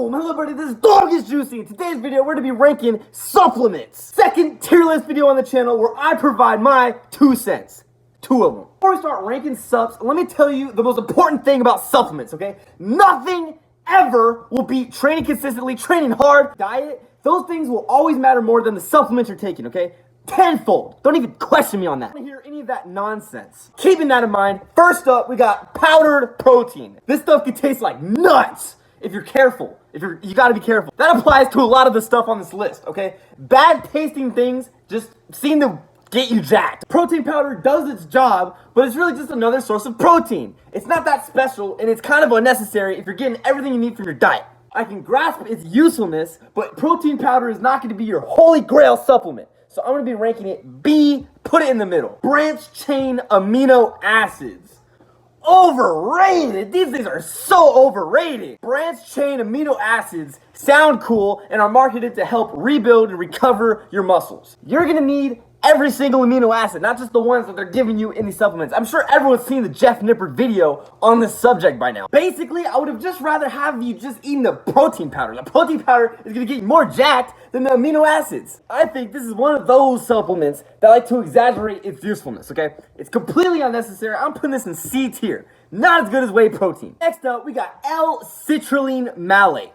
Boom! Hello everybody, this is Dog is Juicy. In today's video, we're going to be ranking supplements. Second tier list video on the channel where I provide my 2 cents. 2 of them. Before we start ranking subs, let me tell you the most important thing about supplements, okay? Nothing ever will beat training consistently, training hard, diet. Those things will always matter more than the supplements you're taking, okay? Tenfold. Don't even question me on that. I don't hear any of that nonsense. Keeping that in mind, first up, we got powdered protein. This stuff can taste like nuts if you're careful. You gotta be careful. That applies to a lot of the stuff on this list, okay? Bad tasting things just seem to get you jacked. Protein powder does its job, but it's really just another source of protein. It's not that special, and it's kind of unnecessary if you're getting everything you need from your diet. I can grasp its usefulness, but protein powder is not gonna be your holy grail supplement. So I'm gonna be ranking it B, put it in the middle. Branched chain amino acids. Overrated! These things are so overrated! Branched chain amino acids sound cool and are marketed to help rebuild and recover your muscles. You're gonna need every single amino acid, not just the ones that they're giving you in these supplements. I'm sure everyone's seen the Jeff Nippard video on this subject by now. Basically, I would have just rather have you just eating the protein powder. The protein powder is gonna get you more jacked than the amino acids. I think this is one of those supplements that like to exaggerate its usefulness, okay? It's completely unnecessary. I'm putting this in C tier. Not as good as whey protein. Next up, we got L-citrulline malate.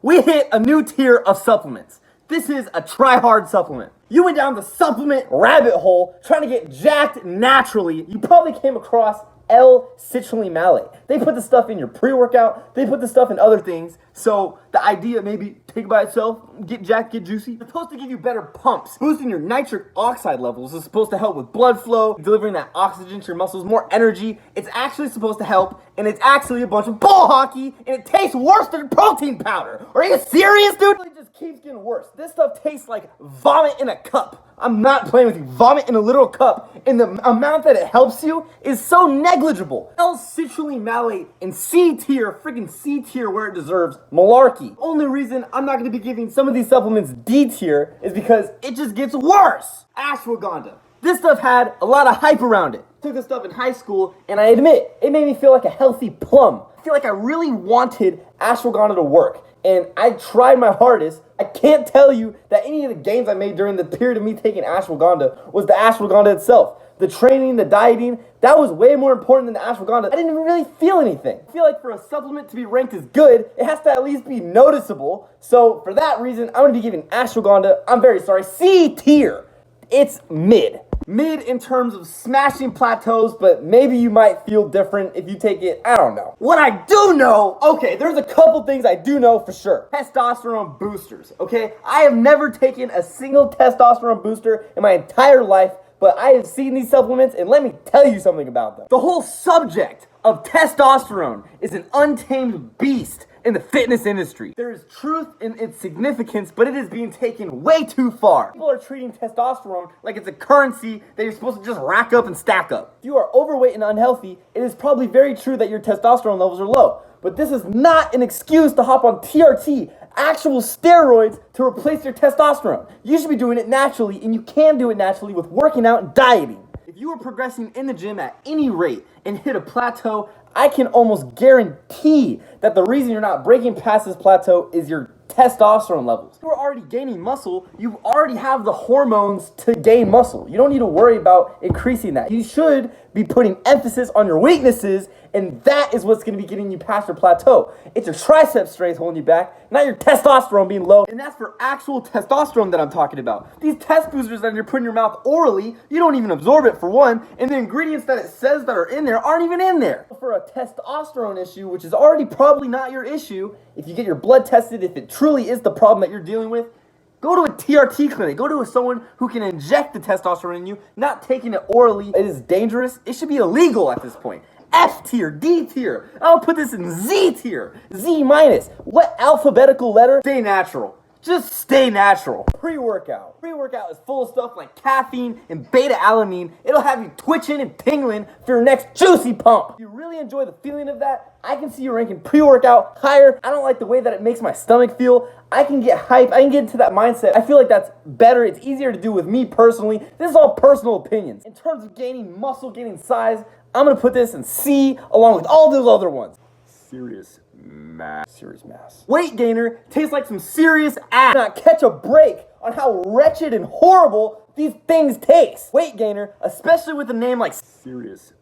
We hit a new tier of supplements. This is a try-hard supplement. You went down the supplement rabbit hole trying to get jacked naturally. You probably came across L-citrulline malate. They put the stuff in your pre-workout. They put the stuff in other things. So the idea, maybe take it by itself, get jacked, get juicy. It's supposed to give you better pumps. Boosting your nitric oxide levels is supposed to help with blood flow, delivering that oxygen to your muscles, more energy. It's actually supposed to help, and it's actually a bunch of bull hockey, and it tastes worse than protein powder. Are you serious, dude? It just keeps getting worse. This stuff tastes like vomit in a cup. I'm not playing with you. Vomit in a literal cup, and the amount that it helps you is so negligible. L-citrulline malate in C tier, freaking C tier where it deserves, malarkey. Only reason I'm not going to be giving some of these supplements D tier is because it just gets worse. Ashwagandha. This stuff had a lot of hype around it. I took this stuff in high school, and I admit, it made me feel like a healthy plum. I feel like I really wanted ashwagandha to work, and I tried my hardest. I can't tell you that any of the gains I made during the period of me taking ashwagandha was the ashwagandha itself. The training, the dieting, that was way more important than the ashwagandha. I didn't even really feel anything. I feel like for a supplement to be ranked as good, it has to at least be noticeable. So for that reason, I'm gonna be giving ashwagandha, I'm very sorry, C tier. It's mid. Mid in terms of smashing plateaus, but maybe you might feel different if you take it, I don't know. What I do know, okay, there's a couple things I do know for sure. Testosterone boosters, okay? I have never taken a single testosterone booster in my entire life, but I have seen these supplements, and let me tell you something about them. The whole subject of testosterone is an untamed beast in the fitness industry. There is truth in its significance, but it is being taken way too far. People are treating testosterone like it's a currency that you're supposed to just rack up and stack up. If you are overweight and unhealthy, it is probably very true that your testosterone levels are low. But this is not an excuse to hop on TRT, actual steroids, to replace your testosterone. You should be doing it naturally, and you can do it naturally with working out and dieting. If you are progressing in the gym at any rate and hit a plateau, I can almost guarantee that the reason you're not breaking past this plateau is your testosterone levels. If you're already gaining muscle, you already have the hormones to gain muscle. You don't need to worry about increasing that. You should be putting emphasis on your weaknesses, and that is what's going to be getting you past your plateau. It's your tricep strength holding you back, not your testosterone being low. And that's for actual testosterone that I'm talking about. These test boosters that you're putting in your mouth orally, you don't even absorb it for one, and the ingredients that it says that are in there aren't even in there. For a testosterone issue, which is already probably not your issue, if you get your blood tested, if it truly is the problem that you're dealing with, go to a TRT clinic. Go to someone who can inject the testosterone in you, not taking it orally. It is dangerous. It should be illegal at this point. F tier, D tier. I'll put this in Z tier. Z minus. What alphabetical letter? Stay natural. Just stay natural. Pre-workout. Pre-workout is full of stuff like caffeine and beta-alanine. It'll have you twitching and tingling for your next juicy pump. If you really enjoy the feeling of that, I can see you ranking pre-workout higher. I don't like the way that it makes my stomach feel. I can get hype. I can get into that mindset. I feel like that's better. It's easier to do with me personally. This is all personal opinions. In terms of gaining muscle, gaining size, I'm going to put this in C along with all those other ones. Serious Serious mass. Weight gainer tastes like some serious ass. Not catch a break on how wretched and horrible these things taste. Weight gainer, especially with a name like Serious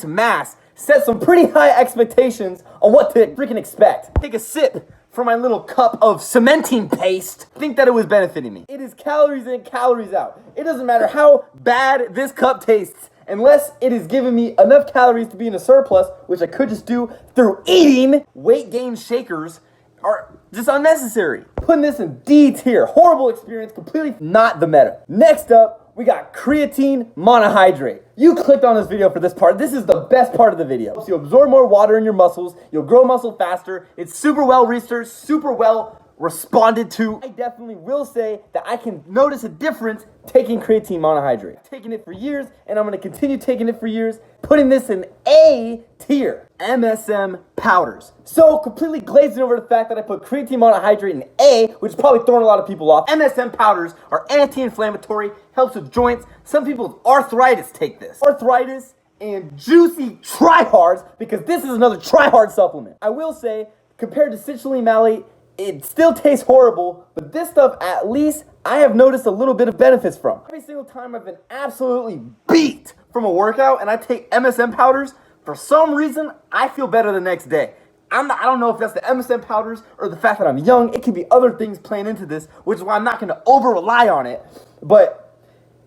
Mass, sets some pretty high expectations on what to freaking expect. Take a sip from my little cup of cementing paste. Think that it was benefiting me. It is calories in, calories out. It doesn't matter how bad this cup tastes, unless it is giving me enough calories to be in a surplus, which I could just do through eating. Weight gain shakers are just unnecessary. Putting this in D tier. Horrible experience, completely not the meta. Next up, we got creatine monohydrate. You clicked on this video for this part. This is the best part of the video. So you absorb more water in your muscles, you'll grow muscle faster. It's super well researched, super well responded to. I definitely will say that I can notice a difference taking creatine monohydrate. I've taken it for years, and I'm gonna continue taking it for years, putting this in A tier. MSM powders. So completely glazing over the fact that I put creatine monohydrate in A, which is probably throwing a lot of people off. MSM powders are anti-inflammatory, helps with joints. Some people with arthritis take this. Arthritis and juicy tryhards, because this is another tryhard supplement. I will say, compared to citrulline malate, it still tastes horrible, but this stuff, at least, I have noticed a little bit of benefits from. Every single time I've been absolutely beat from a workout and I take MSM powders, for some reason, I feel better the next day. I don't know if that's the MSM powders or the fact that I'm young. It could be other things playing into this, which is why I'm not going to over-rely on it. But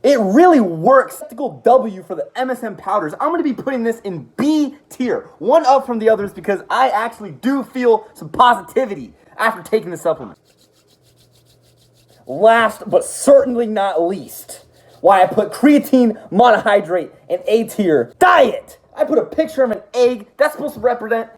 it really works. Tactical W for the MSM powders. I'm going to be putting this in B tier, one up from the others, because I actually do feel some positivity after taking the supplement. Last but certainly not least, why I put creatine monohydrate in A tier. Diet! I put a picture of an egg. That's supposed to represent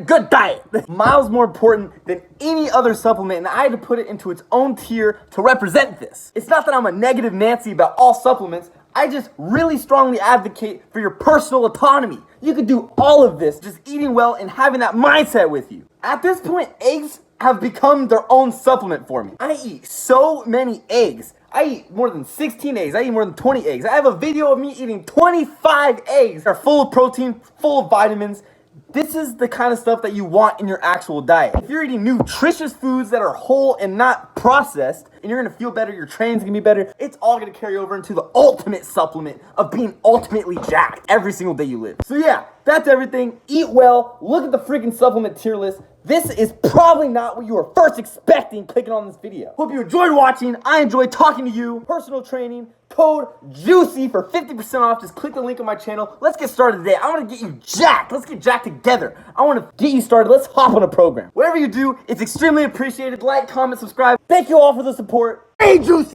good diet. Miles more important than any other supplement, and I had to put it into its own tier to represent this. It's not that I'm a negative Nancy about all supplements. I just really strongly advocate for your personal autonomy. You could do all of this just eating well and having that mindset with you. At this point, eggs have become their own supplement for me. I eat so many eggs. I eat more than 16 eggs. I eat more than 20 eggs. I have a video of me eating 25 eggs. They're full of protein, full of vitamins. This is the kind of stuff that you want in your actual diet. If you're eating nutritious foods that are whole and not processed, and you're gonna feel better, your training's gonna be better, it's all gonna carry over into the ultimate supplement of being ultimately jacked every single day you live. So yeah, that's everything. Eat well, look at the freaking supplement tier list. This is probably not what you were first expecting clicking on this video. Hope you enjoyed watching. I enjoyed talking to you. Personal training, code JUICY for 50% off. Just click the link on my channel. Let's get started today. I want to get you jacked. Let's get jacked together. I want to get you started. Let's hop on a program. Whatever you do, it's extremely appreciated. Like, comment, subscribe. Thank you all for the support. Hey, JUICY!